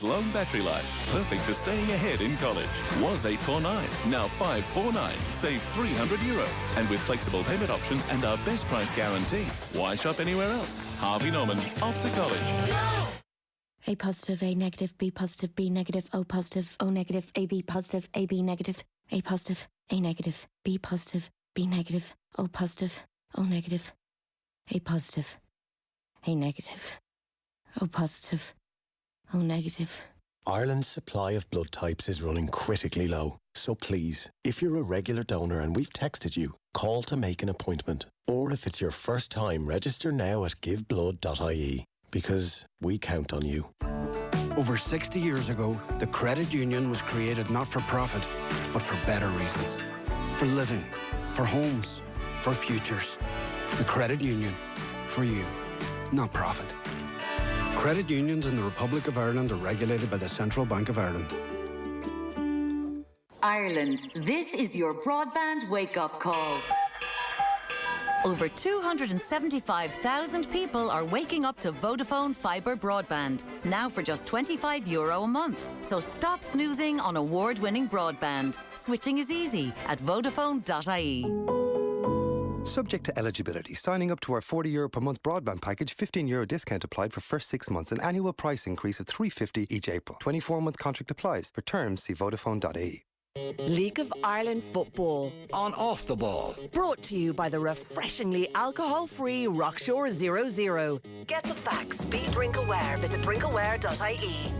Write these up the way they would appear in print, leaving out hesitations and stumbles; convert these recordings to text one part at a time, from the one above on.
Long battery life, perfect for staying ahead in college. Was $849, now $549. Save €300. And with flexible payment options and our best price guarantee, why shop anywhere else? Harvey Norman, off to college. Go! A positive, A negative, B positive, B negative, O positive, O negative, AB positive, AB negative, A positive, A negative, B positive, B negative, O positive, O negative, A positive, A negative, O positive, O negative. Ireland's supply of blood types is running critically low. So please, if you're a regular donor and we've texted you, call to make an appointment. Or if it's your first time, register now at giveblood.ie, because we count on you. Over 60 years ago, the credit union was created not for profit, but for better reasons. For living, for homes, for futures. The credit union, for you, not profit. Credit unions in the Republic of Ireland are regulated by the Central Bank of Ireland. Ireland, this is your broadband wake-up call. Over 275,000 people are waking up to Vodafone fibre broadband, now for just €25 a month. So stop snoozing on award-winning broadband. Switching is easy at Vodafone.ie. Subject to eligibility. Signing up to our €40 per month broadband package, €15 discount applied for first 6 months, an annual price increase of $3.50 each April. 24-month contract applies. For terms, see Vodafone.ie. League of Ireland football on Off the Ball, brought to you by the refreshingly alcohol-free Rockshore 00. Get the facts. Be drink aware. Visit drinkaware.ie.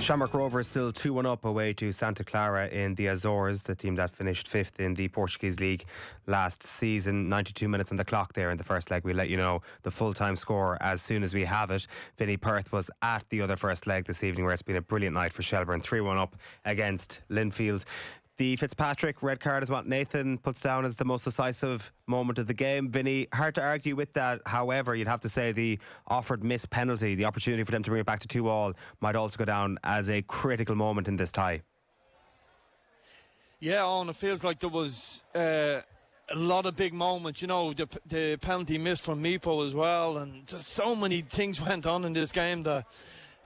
Shamrock Rovers still 2-1 up away to Santa Clara in the Azores, the team that finished 5th in the Portuguese League last season. 92 minutes on the clock there in the first leg. We'll let you know the full-time score as soon as we have it. Vinny Perth was at the other first leg this evening, where it's been a brilliant night for Shelbourne. 3-1 up against Linfield. The Fitzpatrick red card is what Nathan puts down as the most decisive moment of the game. Vinny, hard to argue with that. However, you'd have to say the offered missed penalty, the opportunity for them to bring it back to 2-2, might also go down as a critical moment in this tie. Yeah, and it feels like there was a lot of big moments. You know, the penalty missed from Meepo as well, and just so many things went on in this game that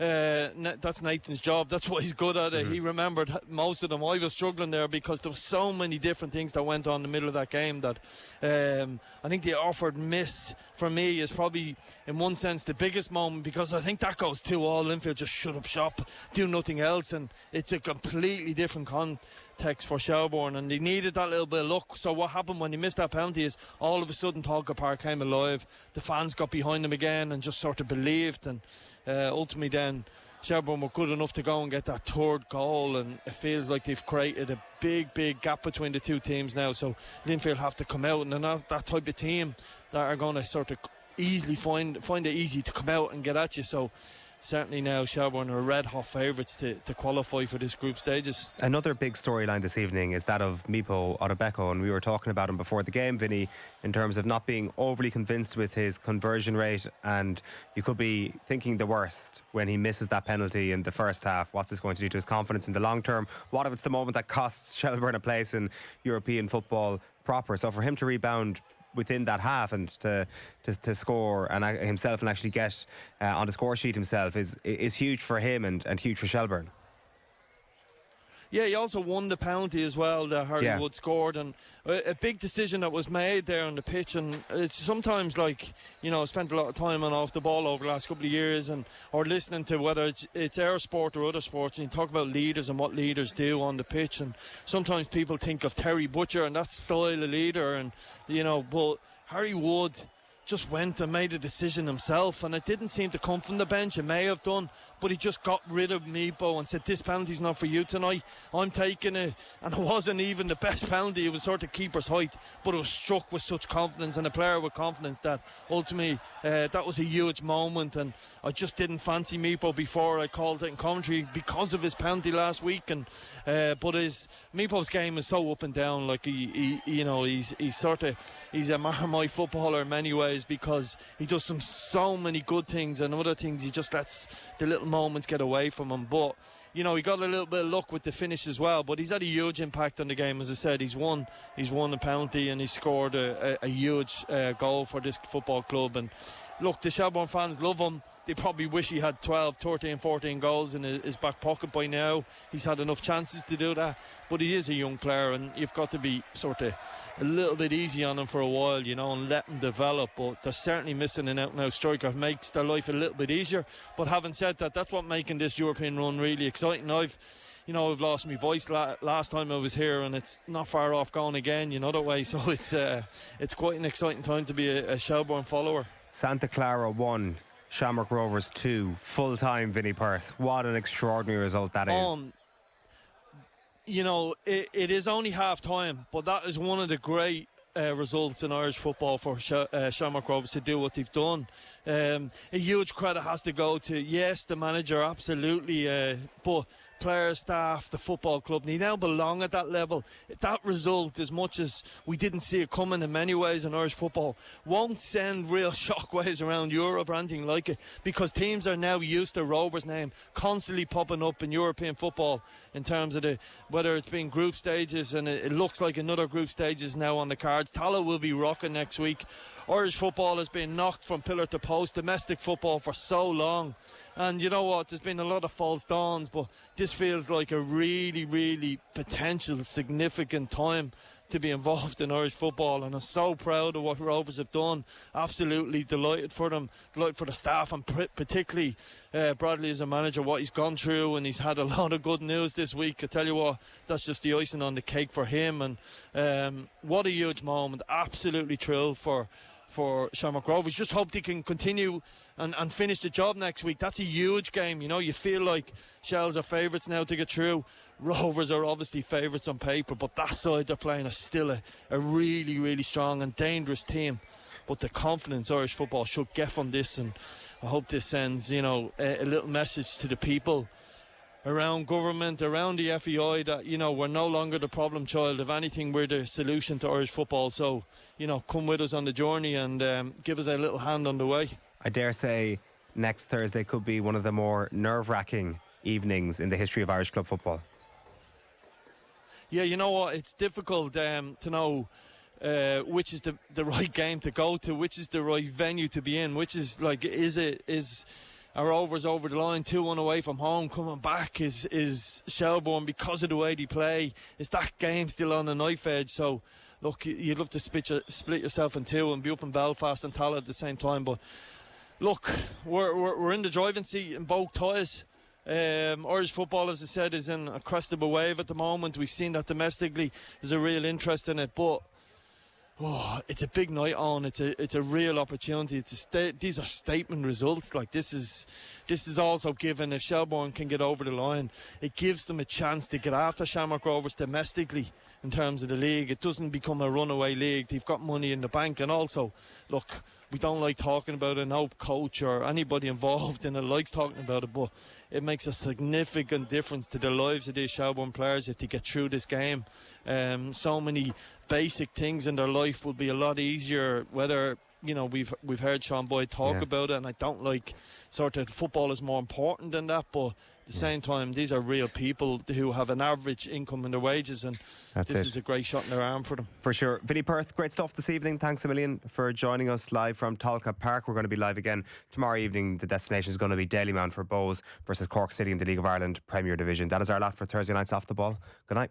that's Nathan's job. That's what he's good at. He remembered most of them. I was struggling there because there were so many different things that went on in the middle of that game that I think the offered miss for me is probably in one sense the biggest moment, because I think that goes 2-2. Linfield just shut up shop, do nothing else, and it's a completely different context for Shelbourne, and they needed that little bit of luck. So what happened when he missed that penalty is all of a sudden Tolka Park came alive, the fans got behind him again and just sort of believed, and ultimately then Shelbourne were good enough to go and get that third goal, and it feels like they've created a big gap between the two teams now. So Linfield have to come out, and they're not that type of team that are going to sort of easily find it easy to come out and get at you. So certainly now Shelbourne are red hot favourites to qualify for this group stages. Another big storyline this evening is that of Meepo Odobeko, and we were talking about him before the game, Vinny, in terms of not being overly convinced with his conversion rate, and you could be thinking the worst when he misses that penalty in the first half. What's this going to do to his confidence in the long term? What if it's the moment that costs Shelbourne a place in European football proper? So for him to rebound within that half and to score and himself and actually get on the score sheet himself is huge for him and huge for Shelbourne. Yeah, he also won the penalty as well that Harvey Wood scored, and a big decision that was made there on the pitch. And it's sometimes, like, you know, I spent a lot of time on Off the Ball over the last couple of years, and or listening to whether it's our sport or other sports, and you talk about leaders and what leaders do on the pitch, and sometimes people think of Terry Butcher and that style of leader, and you know, but Harry Wood just went and made a decision himself, and it didn't seem to come from the bench. It may have done, but he just got rid of Meepo and said, this penalty's not for you tonight, I'm taking it. And it wasn't even the best penalty, it was sort of keeper's height, but it was struck with such confidence, and a player with confidence, that ultimately that was a huge moment. And I just didn't fancy Meepo before I called it in commentary because of his penalty last week. And but Meepo's game is so up and down. Like he's a Marmite footballer in many ways, because he does so many good things, and other things he just lets the little moments get away from him. But you know, he got a little bit of luck with the finish as well, but he's had a huge impact on the game. As I said, he's won a penalty, and he scored a huge goal for this football club. And look, the Shelbourne fans love him. They probably wish he had 12, 13, 14 goals in his back pocket by now. He's had enough chances to do that, but he is a young player, and you've got to be sort of a little bit easy on him for a while, you know, and let him develop. But they're certainly missing an out-and-out striker. Makes their life a little bit easier. But having said that, that's what making this European run really exciting. I've lost my voice last time I was here, and it's not far off going again, you know, that way. So it's quite an exciting time to be a Shelbourne follower. Santa Clara 1, Shamrock Rovers 2, full-time Vinny Perth. What an extraordinary result that is. You know, it is only half-time, but that is one of the great results in Irish football for Shamrock Rovers to do what they've done. A huge credit has to go to, yes, the manager, absolutely, but players, staff, the football club, they now belong at that level. That result, as much as we didn't see it coming in many ways in Irish football, won't send real shockwaves around Europe or anything like it, because teams are now used to Rovers' name constantly popping up in European football in terms of whether it's been group stages, and it looks like another group stage is now on the cards. Tala will be rocking next week. Irish football has been knocked from pillar to post, domestic football, for so long. And you know what, there's been a lot of false dawns, but this feels like a really, really potential significant time to be involved in Irish football, and I'm so proud of what Rovers have done. Absolutely delighted for them, delighted for the staff, and particularly Bradley as a manager, what he's gone through, and he's had a lot of good news this week. I tell you what, that's just the icing on the cake for him, and what a huge moment. Absolutely thrilled for Shamrock Rovers. Just hope they can continue and finish the job next week. That's a huge game. You know, you feel like Shells are favourites now to get through. Rovers are obviously favourites on paper, but that side they're playing is still a really, really strong and dangerous team. But the confidence Irish football should get from this, and I hope this sends, you know, a little message to the people around government, around the FEI, that, you know, we're no longer the problem child. If anything, we're the solution to Irish football. So, you know, come with us on the journey and give us a little hand on the way. I dare say next Thursday could be one of the more nerve-wracking evenings in the history of Irish club football. Yeah, you know what, it's difficult to know which is the right game to go to, which is the right venue to be in, which is like, is our Rovers over the line 2-1 away from home, coming back is Shelbourne because of the way they play. Is that game still on the knife edge? So look, you'd love to split yourself in two and be up in Belfast and Tala at the same time, but look, we're in the driving seat in both ties. Irish football, as I said, is in a crest of a wave at the moment. We've seen that domestically. There's a real interest in it, but it's a big night on. It's a real opportunity. These are statement results. Like, this is also given, if Shelbourne can get over the line, it gives them a chance to get after Shamrock Rovers domestically in terms of the league. It doesn't become a runaway league. They've got money in the bank, and also, look, we don't like talking about it. No coach or anybody involved in it likes talking about it, but it makes a significant difference to the lives of these Shelbourne players if they get through this game. So many basic things in their life will be a lot easier, whether, you know, we've heard Sean Boyd talk about it, and I don't like sort of football is more important than that, but at the same time, these are real people who have an average income in their wages, and this is a great shot in their arm for them. For sure. Vinny Perth, great stuff this evening. Thanks a million for joining us live from Tolka Park. We're going to be live again tomorrow evening. The destination is going to be Dalymount for Bows versus Cork City in the League of Ireland Premier Division. That is our lot for Thursday night's Off the Ball. Good night.